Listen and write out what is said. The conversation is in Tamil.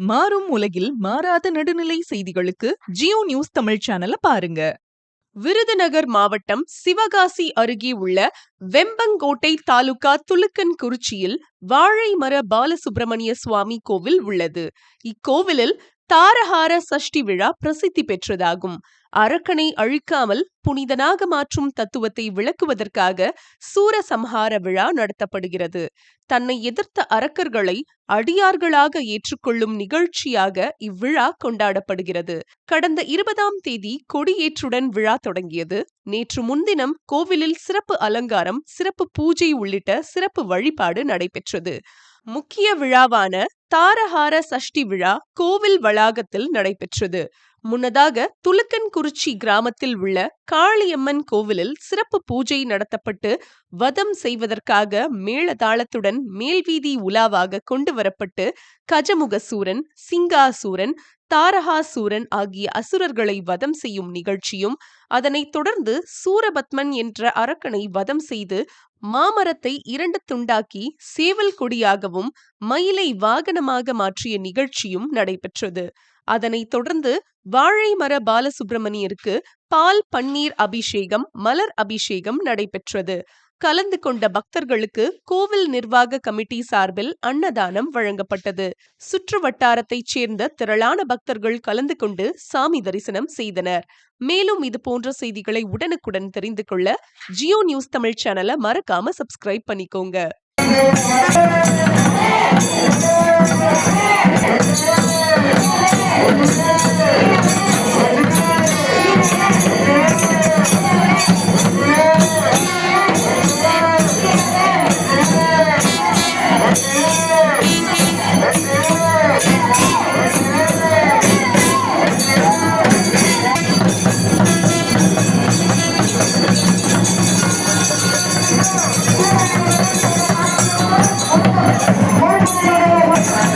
மாறும் உலகில் மாறாத நடுநிலை செய்திகளுக்கு ஜியோ நியூஸ் தமிழ் சேனலை பாருங்க. விருதுநகர் மாவட்டம் சிவகாசி அருகே உள்ள வெம்பங்கோட்டை தாலுகா துலுக்கன்குறிச்சியில் வாழைமர பாலசுப்பிரமணிய சுவாமி கோவில் உள்ளது. இக்கோவிலில் தாரஹார சஷ்டி விழா பிரசித்தி பெற்றதாகும். அரக்கனை அழிக்காமல் புனிதனாக மாற்றும் தத்துவத்தை விளக்குவதற்காக சூரசம்ஹார விழா நடத்தப்படுகிறது. தன்னை எதிர்த்த அரக்கர்களை அடியார்களாக ஏற்றுக்கொள்ளும் நிகழ்ச்சியாக இவ்விழா கொண்டாடப்படுகிறது. கடந்த 20ஆம் தேதி கொடியேற்றுடன் விழா தொடங்கியது. நேற்று முன்தினம் கோவிலில் சிறப்பு அலங்காரம், சிறப்பு பூஜை உள்ளிட்ட சிறப்பு வழிபாடு நடைபெற்றது. முக்கிய விழாவான தாரஹார சஷ்டி விழா கோவில் வளாகத்தில் நடைபெற்றது. முன்னதாக துலுக்கன்குறிச்சி கிராமத்தில் உள்ள காளியம்மன் கோவிலில் சிறப்பு பூஜை நடத்தப்பட்டு வதம் செய்வதற்காக மேளதாளத்துடன் மேல்வீதி உலாவாக கொண்டு வரப்பட்டு கஜமுகசூரன், சிங்காசூரன், தாரகாசூரன் ஆகிய அசுரர்களை வதம் செய்யும் நிகழ்ச்சியும், அதனைத் தொடர்ந்து சூரபத்மன் என்ற அரக்கனை வதம் செய்து மாமரத்தை 2 துண்டாக்கி சேவல் கொடியாகவும் மயிலை வாகனமாக மாற்றிய நிகழ்ச்சியும் நடைபெற்றது. அதனைத் தொடர்ந்து வாழைமர பாலசுப்பிரமணியருக்கு பால் பன்னீர் அபிஷேகம், மலர் அபிஷேகம் நடைபெற்றது. கலந்து கொண்ட பக்தர்களுக்கு கோவில் நிர்வாக கமிட்டி சார்பில் அன்னதானம் வழங்கப்பட்டது. சுற்று வட்டாரத்தைச் சேர்ந்த திரளான பக்தர்கள் கலந்து கொண்டு சாமி தரிசனம் செய்தனர். மேலும் இது போன்ற செய்திகளை உடனுக்குடன் தெரிந்து கொள்ள ஜியோ நியூஸ் தமிழ் சேனலை மறக்காம சப்ஸ்கிரைப் பண்ணிக்கோங்க.